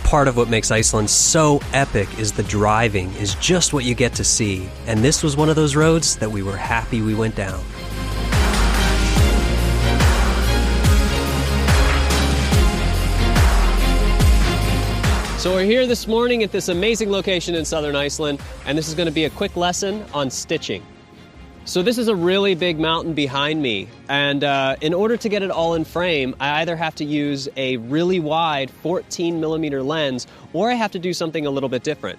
part of what makes Iceland so epic is the driving is just what you get to see. And this was one of those roads that we were happy we went down. So we're here this morning at this amazing location in southern Iceland, and this is going to be a quick lesson on stitching. So this is a really big mountain behind me, and in order to get it all in frame, I either have to use a really wide 14mm lens, or I have to do something a little bit different.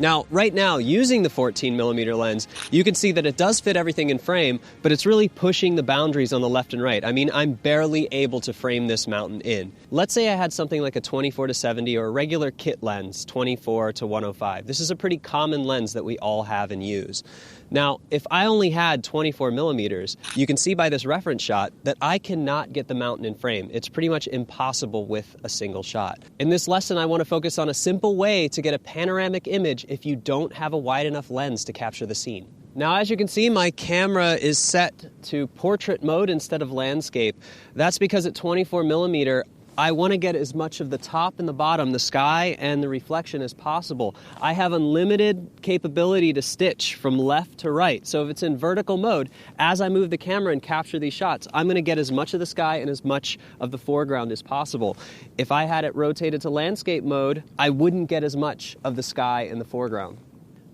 Now, right now, using the 14mm lens, you can see that it does fit everything in frame, but it's really pushing the boundaries on the left and right. I mean, I'm barely able to frame this mountain in. Let's say I had something like a 24-70 or a regular kit lens, 24-105. This is a pretty common lens that we all have and use. Now, if I only had 24mm, you can see by this reference shot that I cannot get the mountain in frame. It's pretty much impossible with a single shot. In this lesson, I want to focus on a simple way to get a panoramic image if you don't have a wide enough lens to capture the scene. Now, as you can see, my camera is set to portrait mode instead of landscape. That's because at 24mm, I want to get as much of the top and the bottom, the sky and the reflection as possible. I have unlimited capability to stitch from left to right. So if it's in vertical mode, as I move the camera and capture these shots, I'm going to get as much of the sky and as much of the foreground as possible. If I had it rotated to landscape mode, I wouldn't get as much of the sky and the foreground.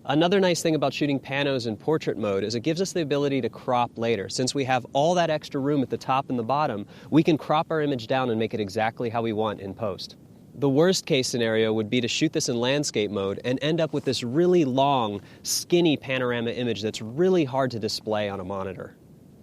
Another nice thing about shooting panos in portrait mode is it gives us the ability to crop later. Since we have all that extra room at the top and the bottom, we can crop our image down and make it exactly how we want in post. The worst case scenario would be to shoot this in landscape mode and end up with this really long, skinny panorama image that's really hard to display on a monitor.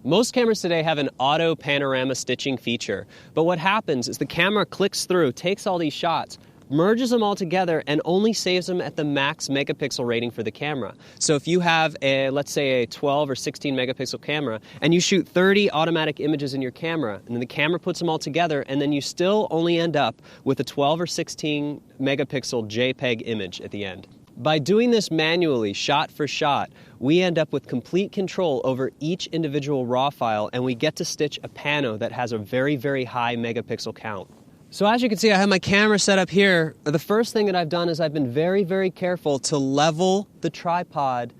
Most cameras today have an auto panorama stitching feature, but what happens is the camera clicks through, takes all these shots, merges them all together, and only saves them at the max megapixel rating for the camera. So if you have let's say a 12 or 16 megapixel camera, and you shoot 30 automatic images in your camera, and then the camera puts them all together, and then you still only end up with a 12 or 16 megapixel JPEG image at the end. By doing this manually, shot for shot, we end up with complete control over each individual RAW file, and we get to stitch a pano that has a very, very high megapixel count. So as you can see, I have my camera set up here. The first thing that I've done is I've been very, very careful to level the tripod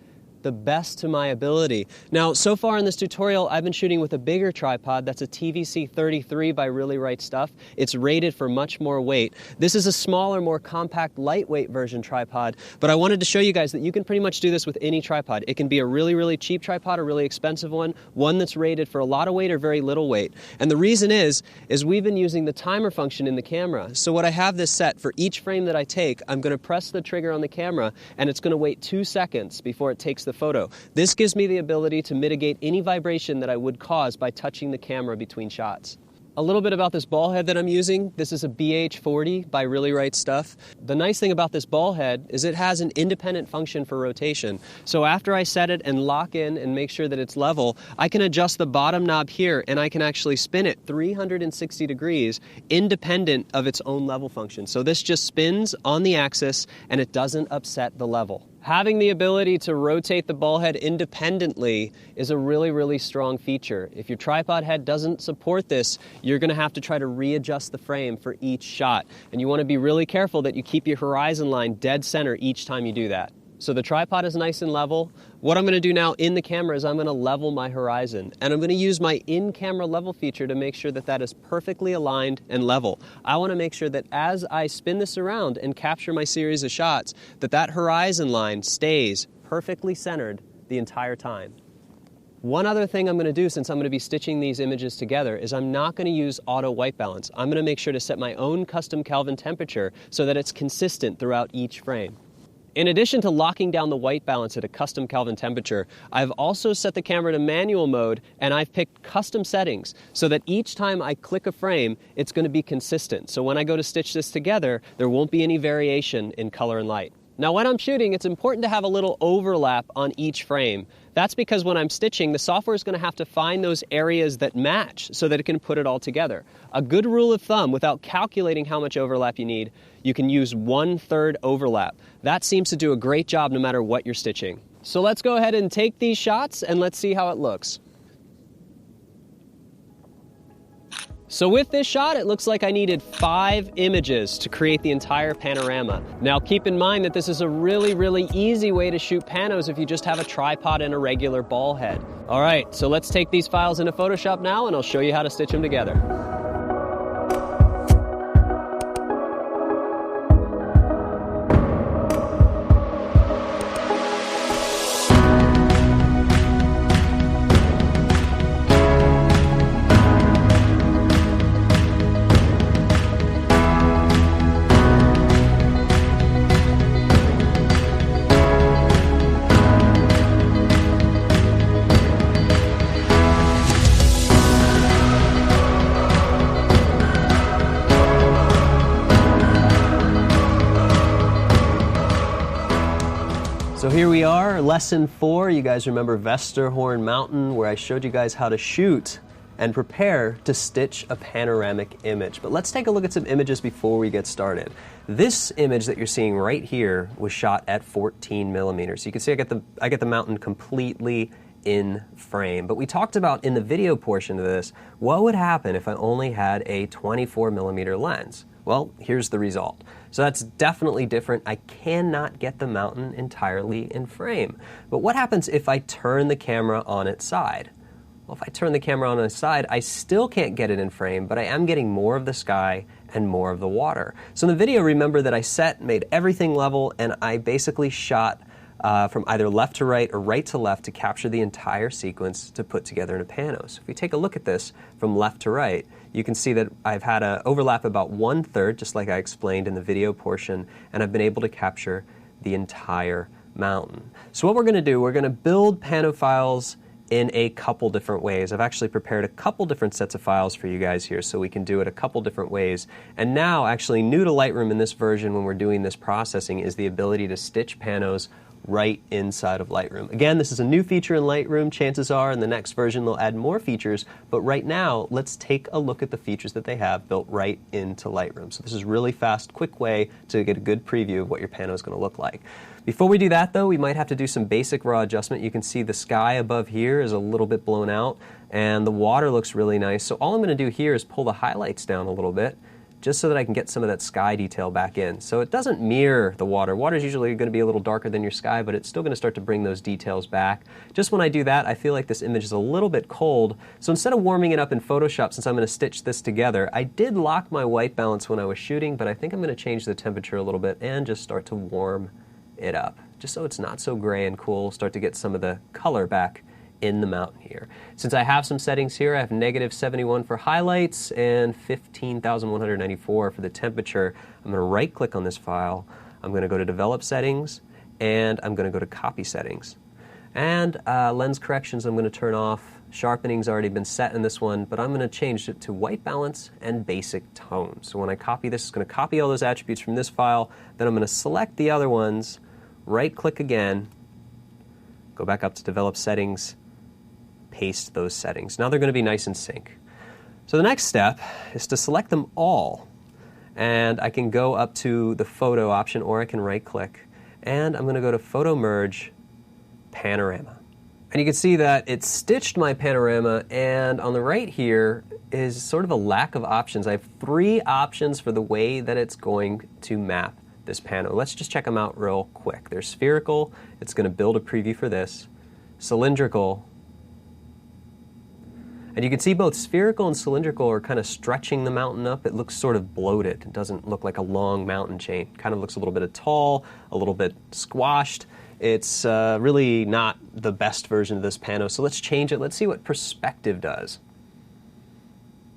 the best to my ability. Now, so far in this tutorial, I've been shooting with a bigger tripod. That's a TVC 33 by Really Right Stuff. It's rated for much more weight. This is a smaller, more compact, lightweight version tripod, but I wanted to show you guys that you can pretty much do this with any tripod. It can be a really, really cheap tripod, a really expensive one that's rated for a lot of weight or very little weight. And the reason is we've been using the timer function in the camera. So what I have this set for each frame that I take, I'm going to press the trigger on the camera, and it's going to wait 2 seconds before it takes the photo. This gives me the ability to mitigate any vibration that I would cause by touching the camera between shots. A little bit about this ball head that I'm using. This is a BH40 by Really Right Stuff. The nice thing about this ball head is it has an independent function for rotation. So after I set it and lock in and make sure that it's level, I can adjust the bottom knob here and I can actually spin it 360 degrees independent of its own level function. So this just spins on the axis and it doesn't upset the level. Having the ability to rotate the ball head independently is a really, really strong feature. If your tripod head doesn't support this, you're going to have to try to readjust the frame for each shot. And you want to be really careful that you keep your horizon line dead center each time you do that. So the tripod is nice and level. What I'm going to do now in the camera is I'm going to level my horizon. And I'm going to use my in-camera level feature to make sure that that is perfectly aligned and level. I want to make sure that as I spin this around and capture my series of shots, that horizon line stays perfectly centered the entire time. One other thing I'm going to do, since I'm going to be stitching these images together, is I'm not going to use auto white balance. I'm going to make sure to set my own custom Kelvin temperature so that it's consistent throughout each frame. In addition to locking down the white balance at a custom Kelvin temperature, I've also set the camera to manual mode, and I've picked custom settings so that each time I click a frame, it's going to be consistent. So when I go to stitch this together, there won't be any variation in color and light. Now when I'm shooting, it's important to have a little overlap on each frame. That's because when I'm stitching, the software is going to have to find those areas that match so that it can put it all together. A good rule of thumb, without calculating how much overlap you need, you can use 1/3 overlap. That seems to do a great job no matter what you're stitching. So let's go ahead and take these shots and let's see how it looks. So with this shot, it looks like I needed 5 images to create the entire panorama. Now keep in mind that this is a really easy way to shoot panos if you just have a tripod and a regular ball head. All right, so let's take these files into Photoshop now and I'll show you how to stitch them together. So here we are, lesson 4. You guys remember Vesturhorn Mountain, where I showed you guys how to shoot and prepare to stitch a panoramic image. But let's take a look at some images before we get started. This image that you're seeing right here was shot at 14 millimeters. You can see I get the mountain completely in frame. But we talked about in the video portion of this, what would happen if I only had a 24 millimeter lens? Well, here's the result. So that's definitely different. I cannot get the mountain entirely in frame. But what happens if I turn the camera on its side? Well, if I turn the camera on its side, I still can't get it in frame, but I am getting more of the sky and more of the water. So in the video, remember that I made everything level, and I basically shot from either left to right or right to left to capture the entire sequence to put together in a pano. So if we take a look at this from left to right, you can see that I've had an overlap about 1/3, just like I explained in the video portion, and I've been able to capture the entire mountain. So what we're going to do, we're going to build pano files in a couple different ways. I've actually prepared a couple different sets of files for you guys here so we can do it a couple different ways. And now, actually new to Lightroom in this version when we're doing this processing is the ability to stitch panos right inside of Lightroom. Again, this is a new feature in Lightroom. Chances are in the next version they'll add more features, but right now let's take a look at the features that they have built right into Lightroom. So this is a really fast, quick way to get a good preview of what your pano is going to look like. Before we do that though, we might have to do some basic raw adjustment. You can see the sky above here is a little bit blown out and the water looks really nice. So all I'm going to do here is pull the highlights down a little bit, just so that I can get some of that sky detail back in. So it doesn't mirror the water. Water is usually going to be a little darker than your sky, but it's still going to start to bring those details back. Just when I do that, I feel like this image is a little bit cold. So instead of warming it up in Photoshop, since I'm going to stitch this together, I did lock my white balance when I was shooting, but I think I'm going to change the temperature a little bit and just start to warm it up, just so it's not so gray and cool. Start to get some of the color back in the mountain here. Since I have some settings here, I have -71 for highlights and 15,194 for the temperature. I'm going to right click on this file, I'm going to go to develop settings, and I'm going to go to copy settings. And lens corrections I'm going to turn off. Sharpening's already been set in this one, but I'm going to change it to white balance and basic tone. So when I copy this, it's going to copy all those attributes from this file, then I'm going to select the other ones, right click again, go back up to develop settings, paste those settings. Now they're going to be nice in sync. So the next step is to select them all. And I can go up to the photo option or I can right click. And I'm going to go to Photo Merge, Panorama. And you can see that it stitched my panorama, and on the right here is sort of a lack of options. I have 3 options for the way that it's going to map this pano. Let's just check them out real quick. There's spherical, it's going to build a preview for this. Cylindrical, and you can see both spherical and cylindrical are kind of stretching the mountain up. It looks sort of bloated. It doesn't look like a long mountain chain. It kind of looks a little bit tall, a little bit squashed. It's really not the best version of this pano, so let's change it. Let's see what perspective does.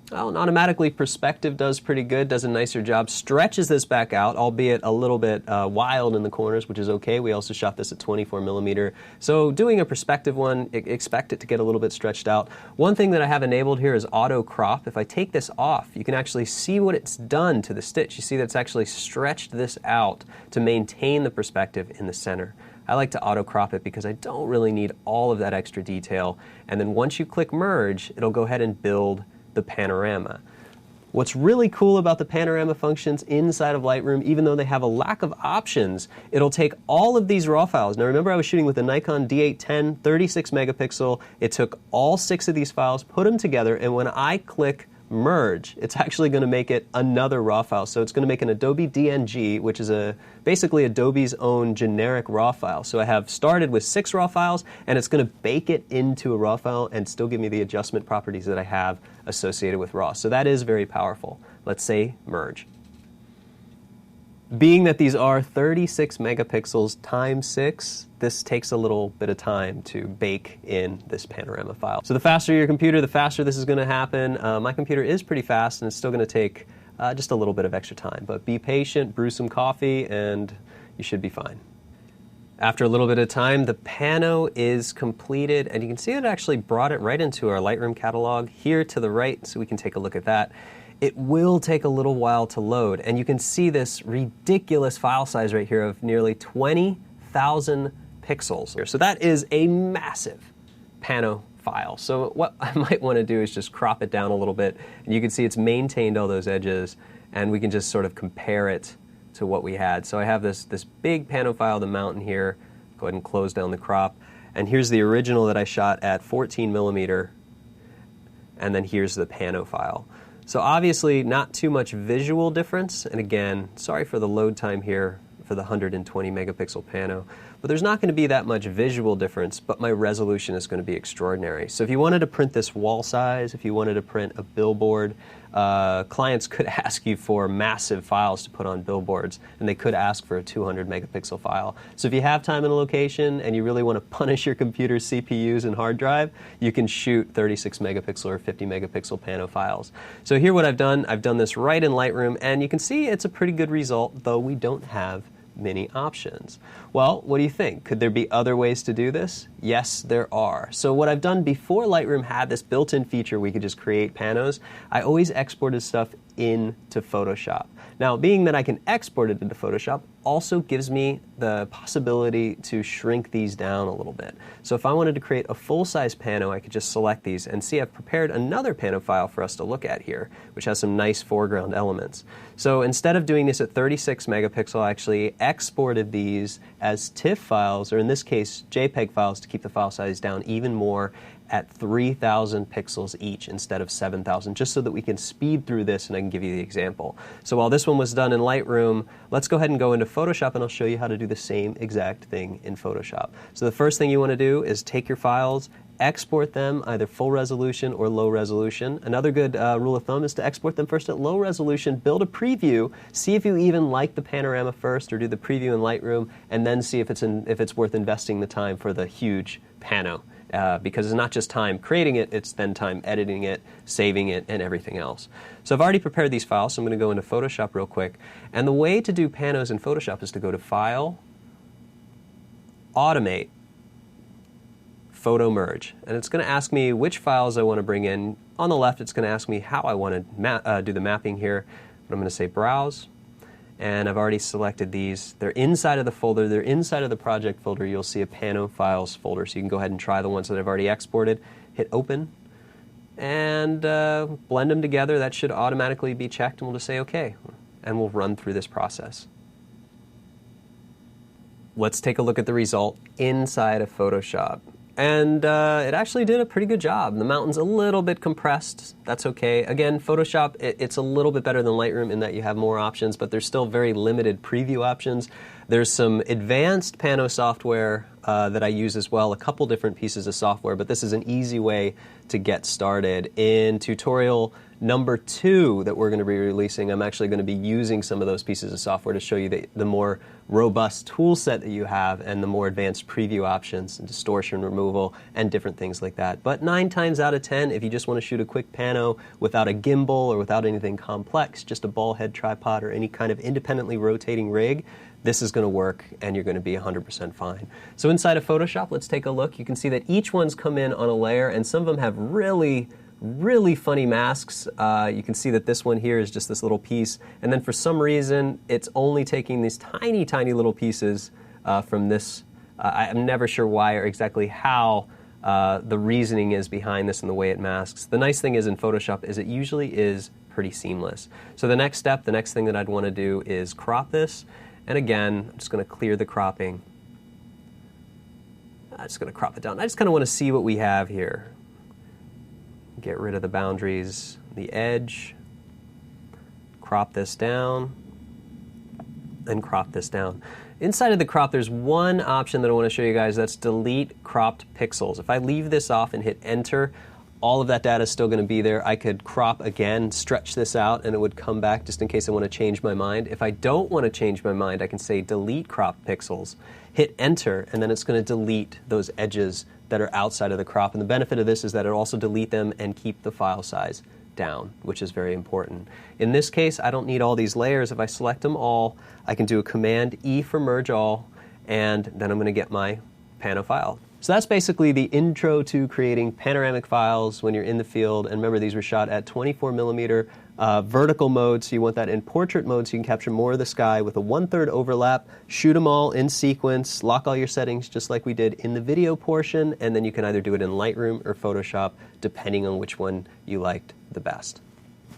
Well, and automatically perspective does pretty good, does a nicer job. Stretches this back out, albeit a little bit wild in the corners, which is okay. We also shot this at 24 millimeter. So doing a perspective one, expect it to get a little bit stretched out. One thing that I have enabled here is auto crop. If I take this off, you can actually see what it's done to the stitch. You see that it's actually stretched this out to maintain the perspective in the center. I like to auto crop it because I don't really need all of that extra detail. And then once you click merge, it'll go ahead and build the panorama. What's really cool about the panorama functions inside of Lightroom, even though they have a lack of options, it'll take all of these raw files. Now remember, I was shooting with a Nikon D810, 36 megapixel. It took all 6 of these files, put them together, and when I click merge, it's actually going to make it another raw file. So it's going to make an Adobe DNG, which is basically Adobe's own generic raw file. So I have started with 6 raw files, and it's going to bake it into a raw file and still give me the adjustment properties that I have associated with raw. So that is very powerful. Let's say merge. Being that these are 36 megapixels times 6, this takes a little bit of time to bake in this panorama file. So the faster your computer, the faster this is going to happen. My computer is pretty fast, and it's still going to take just a little bit of extra time. But be patient, brew some coffee, and you should be fine. After a little bit of time, the pano is completed, and you can see it actually brought it right into our Lightroom catalog here to the right, so we can take a look at that. It will take a little while to load, and you can see this ridiculous file size right here of nearly 20,000 pixels. So that is a massive pano file. So what I might want to do is just crop it down a little bit, and you can see it's maintained all those edges, and we can just sort of compare it to what we had. So I have this big pano file, the mountain here. Go ahead and close down the crop, and here's the original that I shot at 14 millimeter, and then here's the pano file. So obviously not too much visual difference, and again, sorry for the load time here for the 120 megapixel pano, but there's not going to be that much visual difference, but my resolution is going to be extraordinary. So if you wanted to print this wall size, if you wanted to print a billboard, clients could ask you for massive files to put on billboards, and they could ask for a 200 megapixel file. So if you have time in a location and you really want to punish your computer's CPUs and hard drive, you can shoot 36 megapixel or 50 megapixel pano files. So here what I've done this right in Lightroom, and you can see it's a pretty good result, though we don't have many options. Well, what do you think? Could there be other ways to do this? Yes, there are. So what I've done before Lightroom had this built-in feature we could just create panos, I always exported stuff into Photoshop. Now, being that I can export it into Photoshop also gives me the possibility to shrink these down a little bit. So if I wanted to create a full-size pano, I could just select these, and see I've prepared another pano file for us to look at here, which has some nice foreground elements. So instead of doing this at 36 megapixel, I actually exported these as TIFF files, or in this case, JPEG files, to keep the file size down even more at 3,000 pixels each instead of 7,000, just so that we can speed through this, and I can give you the example. So while this one was done in Lightroom, let's go ahead and go into Photoshop, and I'll show you how to do the same exact thing in Photoshop. So the first thing you want to do is take your files, export them either full resolution or low resolution. Another good rule of thumb is to export them first at low resolution, build a preview, see if you even like the panorama first, or do the preview in Lightroom, and then see if it's worth investing the time for the huge pano. Because it's not just time creating it, it's then time editing it, saving it, and everything else. So I've already prepared these files, so I'm going to go into Photoshop real quick. And the way to do panos in Photoshop is to go to File, Automate, Photo Merge. And it's going to ask me which files I want to bring in. On the left, it's going to ask me how I want to do the mapping here. But I'm going to say Browse. And I've already selected these. They're inside of the folder. They're inside of the project folder. You'll see a Pano Files folder, so you can go ahead and try the ones that I've already exported. Hit Open, and blend them together. That should automatically be checked, and we'll just say OK, and we'll run through this process. Let's take a look at the result inside of Photoshop. And it actually did a pretty good job. The mountain's a little bit compressed. That's okay. Again, Photoshop, it's a little bit better than Lightroom in that you have more options, but there's still very limited preview options. There's some advanced pano software that I use as well, a couple different pieces of software, but this is an easy way to get started. In tutorial number 2 that we're going to be releasing, I'm actually going to be using some of those pieces of software to show you the more robust tool set that you have and the more advanced preview options and distortion removal and different things like that. But 9 times out of 10, if you just want to shoot a quick pano without a gimbal or without anything complex, just a ball head tripod or any kind of independently rotating rig, this is going to work and you're going to be 100% fine. So inside of Photoshop, let's take a look. You can see that each one's come in on a layer, and some of them have really funny masks. You can see that this one here is just this little piece, and then for some reason it's only taking these tiny little pieces from this. I'm never sure why or exactly how the reasoning is behind this and the way it masks. The nice thing is in Photoshop is it usually is pretty seamless. So the next thing that I'd want to do is crop this, and again I'm just going to clear the cropping. I'm just going to crop it down. I just kind of want to see what we have here. get rid of the boundaries, the edge, crop this down, and crop this down. Inside of the crop, there's one option that I want to show you guys, that's delete cropped pixels. If I leave this off and hit enter, all of that data is still going to be there. I could crop again, stretch this out, and it would come back just in case I want to change my mind. If I don't want to change my mind, I can say delete cropped pixels, hit enter, and then it's going to delete those edges that are outside of the crop. And the benefit of this is that it'll also delete them and keep the file size down, which is very important. In this case, I don't need all these layers. If I select them all, I can do a Command E for merge all, and then I'm going to get my pano file. So that's basically the intro to creating panoramic files when you're in the field. And remember, these were shot at 24mm vertical mode, so you want that in portrait mode so you can capture more of the sky with a 1/3 overlap. Shoot them all in sequence, lock all your settings just like we did in the video portion, and then you can either do it in Lightroom or Photoshop, depending on which one you liked the best.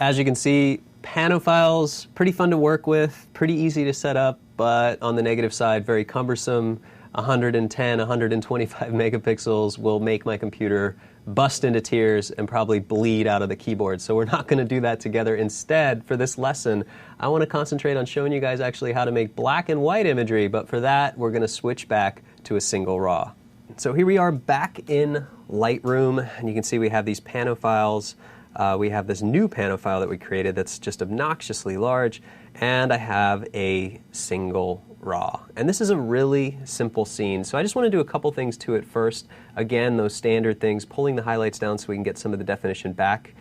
As you can see, pano files, pretty fun to work with, pretty easy to set up, but on the negative side, very cumbersome. 110, 125 megapixels will make my computer bust into tears and probably bleed out of the keyboard. So we're not going to do that together. Instead, for this lesson, I want to concentrate on showing you guys actually how to make black and white imagery, but for that, we're going to switch back to a single RAW. So here we are back in Lightroom, and you can see we have these pano files. We have this new pano file that we created that's just obnoxiously large, and I have a single RAW. And this is a really simple scene, so I just want to do a couple things to it first. Again, those standard things, pulling the highlights down so we can get some of the definition back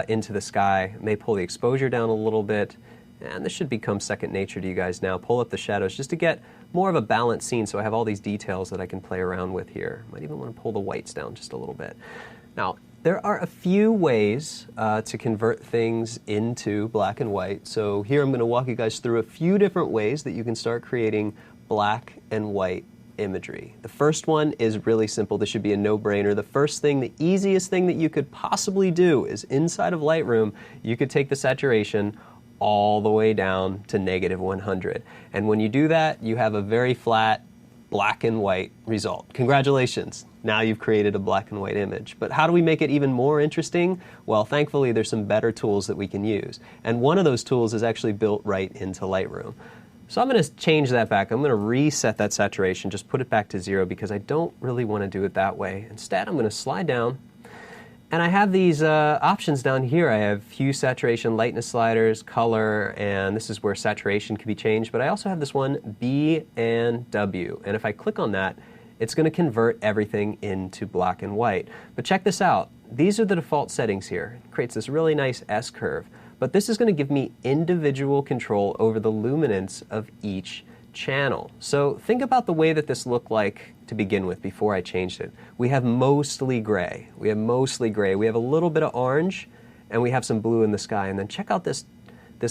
into the sky. May pull the exposure down a little bit, and this should become second nature to you guys now. Pull up the shadows just to get more of a balanced scene, so I have all these details that I can play around with here. Might even want to pull the whites down just a little bit. Now, there are a few ways to convert things into black and white. So here I'm going to walk you guys through a few different ways that you can start creating black and white imagery. The first one is really simple. This should be a no-brainer. The first thing, the easiest thing that you could possibly do is inside of Lightroom, you could take the saturation all the way down to -100. And when you do that, you have a very flat black and white result. Congratulations. Now you've created a black and white image. But how do we make it even more interesting? Well, thankfully, there's some better tools that we can use. And one of those tools is actually built right into Lightroom. So I'm going to change that back. I'm going to reset that saturation, just put it back to 0 because I don't really want to do it that way. Instead, I'm going to slide down. And I have these options down here. I have hue, saturation, lightness sliders, color, and this is where saturation can be changed. But I also have this one, B and W. And if I click on that, it's going to convert everything into black and white. But check this out. These are the default settings here. It creates this really nice S-curve. But this is going to give me individual control over the luminance of each channel. So think about the way that this looked like to begin with before I changed it. We have mostly gray. We have mostly gray. We have a little bit of orange, and we have some blue in the sky. And then check out this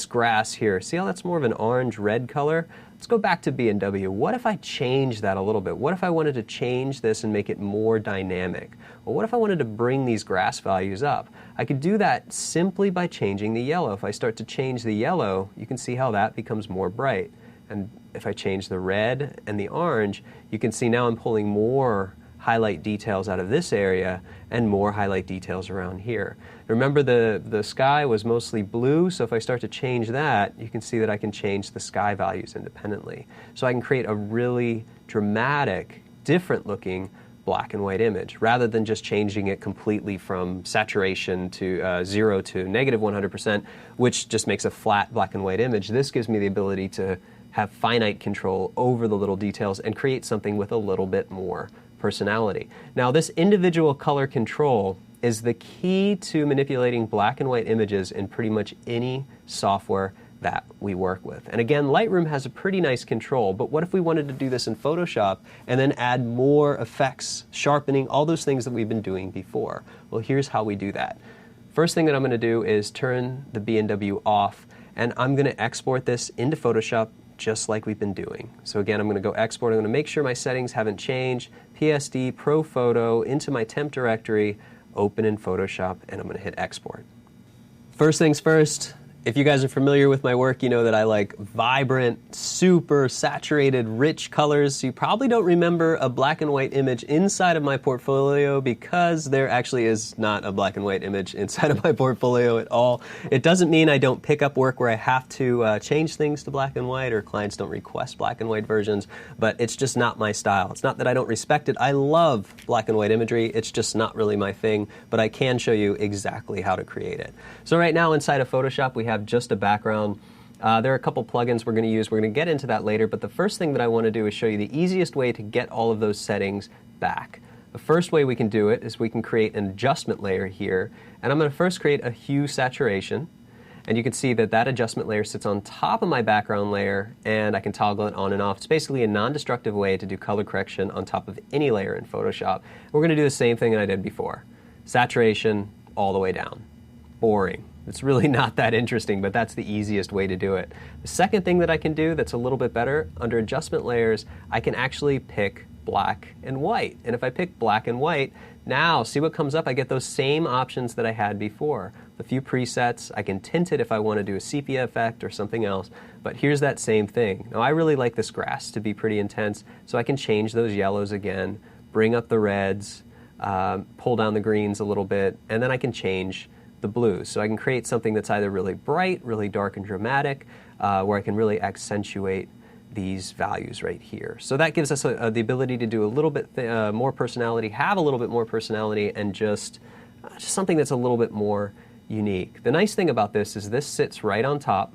grass here. See how that's more of an orange-red color? Let's go back to B and W. What if I change that a little bit? What if I wanted to change this and make it more dynamic? Well, what if I wanted to bring these grass values up? I could do that simply by changing the yellow. If I start to change the yellow, you can see how that becomes more bright. And if I change the red and the orange, you can see now I'm pulling more highlight details out of this area and more highlight details around here. Remember the sky was mostly blue, so if I start to change that, you can see that I can change the sky values independently. So I can create a really dramatic, different looking black and white image, rather than just changing it completely from saturation to 0 to -100%, which just makes a flat black and white image. This gives me the ability to have finite control over the little details and create something with a little bit more personality. Now, this individual color control is the key to manipulating black and white images in pretty much any software that we work with. And again, Lightroom has a pretty nice control, but what if we wanted to do this in Photoshop and then add more effects, sharpening, all those things that we've been doing before? Well, here's how we do that. First thing that I'm going to do is turn the B&W off, and I'm going to export this into Photoshop just like we've been doing. So again, I'm going to go export. I'm going to make sure my settings haven't changed. PSD, Pro Photo, into my temp directory, open in Photoshop, and I'm going to hit export. First things first, If you guys are familiar with my work, you know that I like vibrant, super saturated, rich colors. So you probably don't remember a black and white image inside of my portfolio because there actually is not a black and white image inside of my portfolio at all. It doesn't mean I don't pick up work where I have to change things to black and white or clients don't request black and white versions, but it's just not my style. It's not that I don't respect it. I love black and white imagery. It's just not really my thing, but I can show you exactly how to create it. So right now inside of Photoshop, we have just a background. There are a couple plugins we're going to use. We're going to get into that later, but the first thing that I want to do is show you the easiest way to get all of those settings back. The first way we can do it is we can create an adjustment layer here, and I'm going to first create a hue saturation, and you can see that that adjustment layer sits on top of my background layer, and I can toggle it on and off. It's basically a non-destructive way to do color correction on top of any layer in Photoshop. We're going to do the same thing that I did before. Saturation all the way down. Boring. It's really not that interesting, but that's the easiest way to do it. The second thing that I can do that's a little bit better, under adjustment layers, I can actually pick black and white. And if I pick black and white, now see what comes up? I get those same options that I had before. A few presets, I can tint it if I want to do a sepia effect or something else, but here's that same thing. Now I really like this grass to be pretty intense, so I can change those yellows again, bring up the reds, pull down the greens a little bit, and then I can change the blues. So I can create something that's either really bright, really dark and dramatic, where I can really accentuate these values right here. So that gives us the ability to do a little bit more personality, have a little bit more personality, and just something that's a little bit more unique. The nice thing about this is this sits right on top,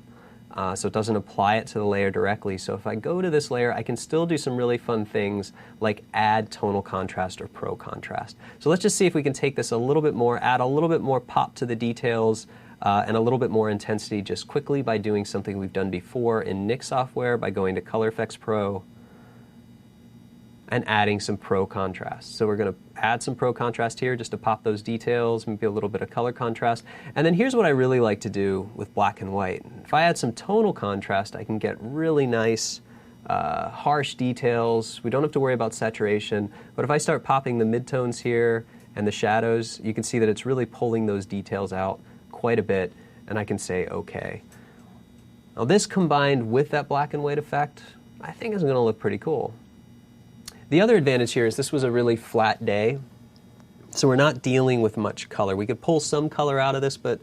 so it doesn't apply it to the layer directly. So if I go to this layer, I can still do some really fun things like add tonal contrast or pro contrast. So let's just see if we can take this a little bit more, add a little bit more pop to the details, and a little bit more intensity just quickly by doing something we've done before in Nik software by going to Color Effects Pro and adding some pro contrast. So we're going to add some pro contrast here just to pop those details, maybe a little bit of color contrast. And then here's what I really like to do with black and white. If I add some tonal contrast, I can get really nice, harsh details. We don't have to worry about saturation. But if I start popping the midtones here and the shadows, you can see that it's really pulling those details out quite a bit, and I can say OK. Now this combined with that black and white effect, I think is going to look pretty cool. The other advantage here is this was a really flat day, so we're not dealing with much color. We could pull some color out of this, but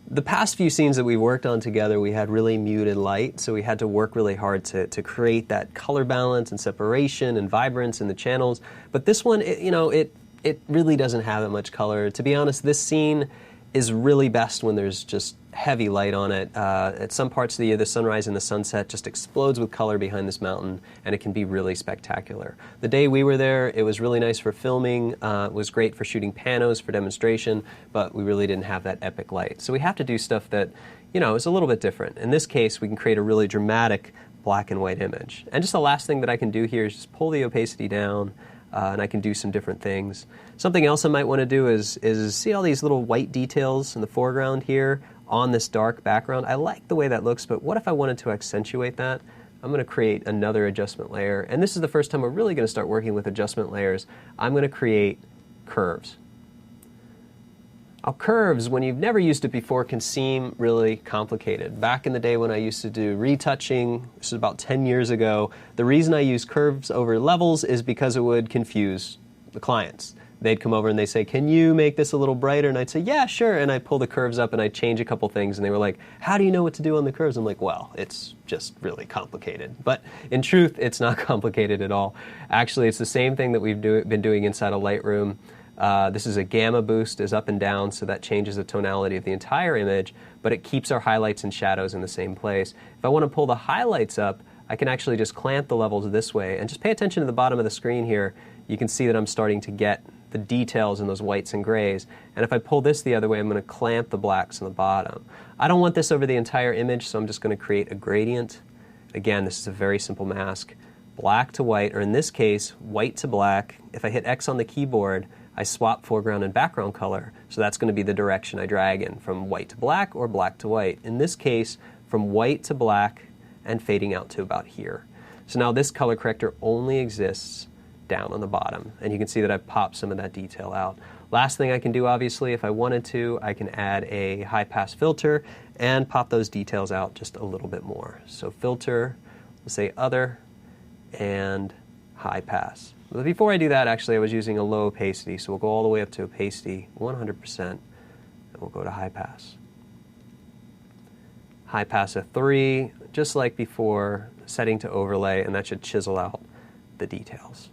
the past few scenes that we worked on together, we had really muted light, so we had to work really hard to create that color balance and separation and vibrance in the channels. But this one, it really doesn't have that much color. To be honest, this scene is really best when there's just heavy light on it. At some parts of the year, the sunrise and the sunset just explodes with color behind this mountain, and it can be really spectacular. The day we were there, it was really nice for filming. It was great for shooting panos for demonstration, but we really didn't have that epic light. So we have to do stuff that, is a little bit different. In this case, we can create a really dramatic black and white image. And just the last thing that I can do here is just pull the opacity down, and I can do some different things. Something else I might want to do is see all these little white details in the foreground here on this dark background. I like the way that looks, but what if I wanted to accentuate that? I'm going to create another adjustment layer, and this is the first time we're really going to start working with adjustment layers. I'm going to create curves. Now, curves, when you've never used it before, can seem really complicated. Back in the day when I used to do retouching, this is about 10 years ago, the reason I used curves over levels is because it would confuse the clients. They'd come over and they'd say, can you make this a little brighter? And I'd say, yeah, sure. And I'd pull the curves up and I'd change a couple things. And they were like, how do you know what to do on the curves? I'm like, well, it's just really complicated. But in truth, it's not complicated at all. Actually, it's the same thing that we've been doing inside of Lightroom. This is a gamma boost, is up and down, so that changes the tonality of the entire image, but it keeps our highlights and shadows in the same place. If I want to pull the highlights up, I can actually just clamp the levels this way. And just pay attention to the bottom of the screen here. You can see that I'm starting to get the details in those whites and grays. And if I pull this the other way, I'm going to clamp the blacks on the bottom. I don't want this over the entire image, so I'm just going to create a gradient. Again, this is a very simple mask. Black to white, or in this case, white to black. If I hit X on the keyboard, I swap foreground and background color. So that's going to be the direction I drag in, from white to black or black to white. In this case, from white to black and fading out to about here. So now this color corrector only exists down on the bottom. And you can see that I've popped some of that detail out. Last thing I can do, obviously, if I wanted to, I can add a high pass filter and pop those details out just a little bit more. So filter, let's say other, and high pass. But before I do that, actually, I was using a low opacity, so we'll go all the way up to opacity 100%, and we'll go to high pass. High pass of 3, just like before, setting to overlay, and that should chisel out the details.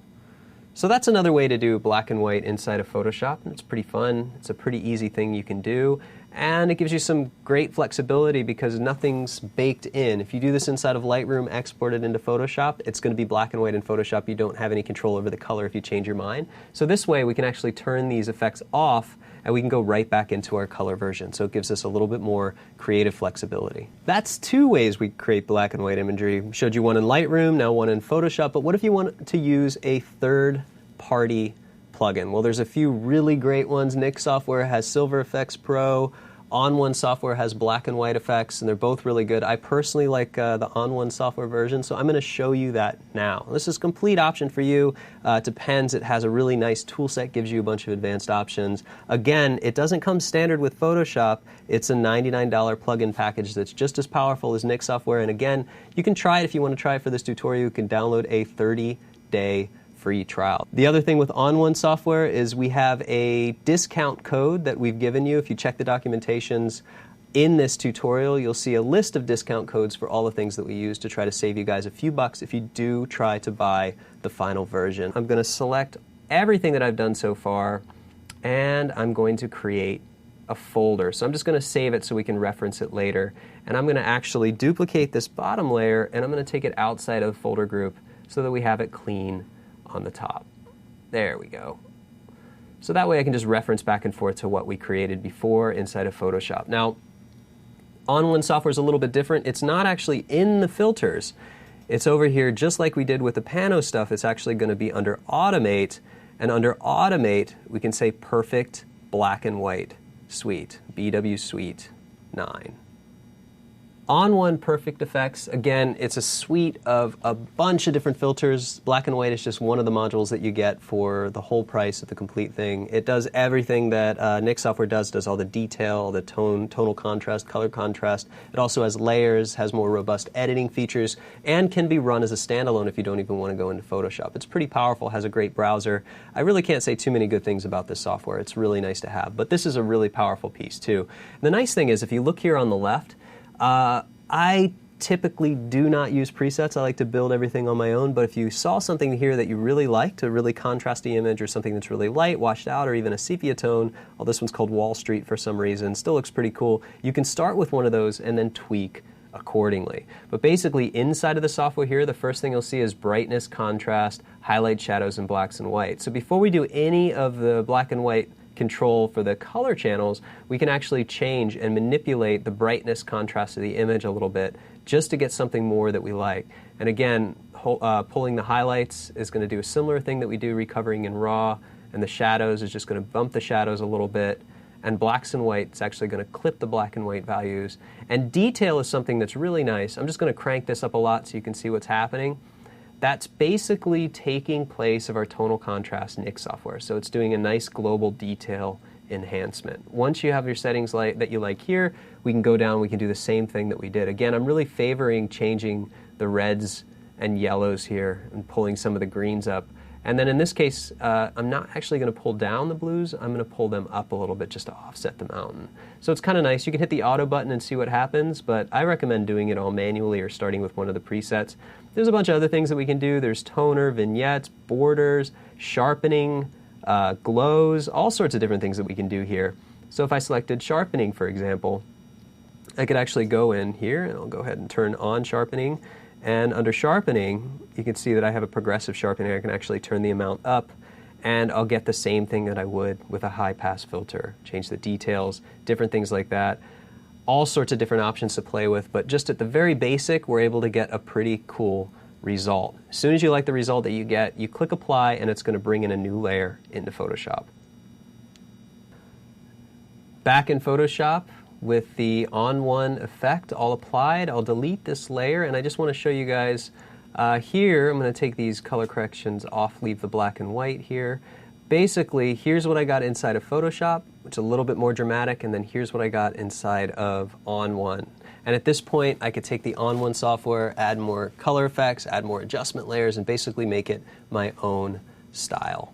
So that's another way to do black and white inside of Photoshop, and it's pretty fun. It's a pretty easy thing you can do, and it gives you some great flexibility because nothing's baked in. If you do this inside of Lightroom, export it into Photoshop, it's going to be black and white in Photoshop. You don't have any control over the color if you change your mind. So this way we can actually turn these effects off and we can go right back into our color version. So it gives us a little bit more creative flexibility. That's 2 ways we create black and white imagery. Showed you one in Lightroom, now one in Photoshop, but what if you want to use a third-party plugin? Well, there's a few really great ones. Nik software has Silver Effects Pro. On1 software has black and white effects, and they're both really good. I personally like the On1 software version, so I'm going to show you that now. This is a complete option for you. It depends. It has a really nice tool set, gives you a bunch of advanced options. Again, it doesn't come standard with Photoshop. It's a $99 plugin package that's just as powerful as Nik software, and again, you can try it if you want to try it for this tutorial. You can download a 30-day free trial. The other thing with On1 software is we have a discount code that we've given you. If you check the documentations in this tutorial, you'll see a list of discount codes for all the things that we use to try to save you guys a few bucks if you do try to buy the final version. I'm going to select everything that I've done so far, and I'm going to create a folder. So I'm just going to save it so we can reference it later. And I'm going to actually duplicate this bottom layer, and I'm going to take it outside of the folder group so that we have it clean on the top. There we go. So that way I can just reference back and forth to what we created before inside of Photoshop. Now, On1 software is a little bit different. It's not actually in the filters. It's over here just like we did with the Pano stuff. It's actually going to be under Automate, and under Automate we can say Perfect Black and White Suite, BW Suite 9. On1 Perfect Effects, again, it's a suite of a bunch of different filters. Black and white is just one of the modules that you get for the whole price of the complete thing. It does everything that Nik software does all the detail, the tonal contrast, color contrast. It also has layers, has more robust editing features, and can be run as a standalone if you don't even want to go into Photoshop. It's pretty powerful, has a great browser. I really can't say too many good things about this software. It's really nice to have, but this is a really powerful piece too. And the nice thing is, if you look here on the left, I typically do not use presets. I like to build everything on my own, but if you saw something here that you really liked, a really contrasty image or something that's really light, washed out, or even a sepia tone, well, this one's called Wall Street for some reason, still looks pretty cool, you can start with one of those and then tweak accordingly. But basically, inside of the software here, the first thing you'll see is brightness, contrast, highlight, shadows, and blacks and whites. So before we do any of the black and white control for the color channels, we can actually change and manipulate the brightness contrast of the image a little bit just to get something more that we like. And again, pulling the highlights is going to do a similar thing that we do recovering in RAW, and the shadows is just going to bump the shadows a little bit, and blacks and whites is actually going to clip the black and white values. And detail is something that's really nice. I'm just going to crank this up a lot so you can see what's happening. That's basically taking place of our tonal contrast Nik software. So it's doing a nice global detail enhancement. Once you have your settings that you like here, we can go down, we can do the same thing that we did. Again, I'm really favoring changing the reds and yellows here and pulling some of the greens up. And then in this case, I'm not actually going to pull down the blues, I'm going to pull them up a little bit just to offset the mountain. So it's kind of nice. You can hit the auto button and see what happens, but I recommend doing it all manually or starting with one of the presets. There's a bunch of other things that we can do. There's toner, vignettes, borders, sharpening, glows, all sorts of different things that we can do here. So if I selected sharpening, for example, I could actually go in here, and I'll go ahead and turn on sharpening. And under sharpening, you can see that I have a progressive sharpening. I can actually turn the amount up, and I'll get the same thing that I would with a high pass filter. Change the details, different things like that. All sorts of different options to play with, but just at the very basic, we're able to get a pretty cool result. As soon as you like the result that you get, you click apply, and it's going to bring in a new layer into Photoshop. Back in Photoshop, with the On1 effect all applied, I'll delete this layer, and I just want to show you guys Here, I'm going to take these color corrections off, leave the black and white here. Basically, here's what I got inside of Photoshop, which is a little bit more dramatic, and then here's what I got inside of On1. And at this point, I could take the On1 software, add more color effects, add more adjustment layers, and basically make it my own style.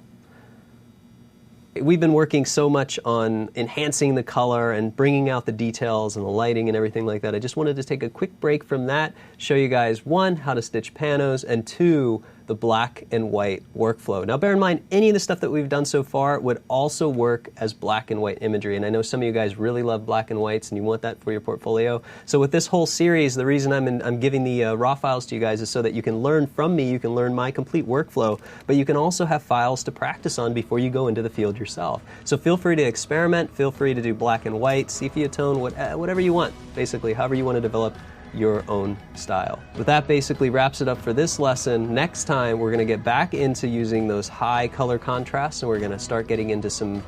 We've been working so much on enhancing the color and bringing out the details and the lighting and everything like that. I just wanted to take a quick break from that, show you guys, one, how to stitch panos, and two, the black and white workflow. Now bear in mind, any of the stuff that we've done so far would also work as black and white imagery, and I know some of you guys really love black and whites and you want that for your portfolio. So with this whole series, the reason I'm giving the raw files to you guys is so that you can learn from me, you can learn my complete workflow, but you can also have files to practice on before you go into the field yourself. So feel free to experiment, feel free to do black and white, sepia tone, whatever you want, basically, however you want to develop your own style. But that basically wraps it up for this lesson. Next time we're going to get back into using those high color contrasts, and we're going to start getting into some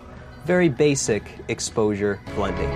very basic exposure blending.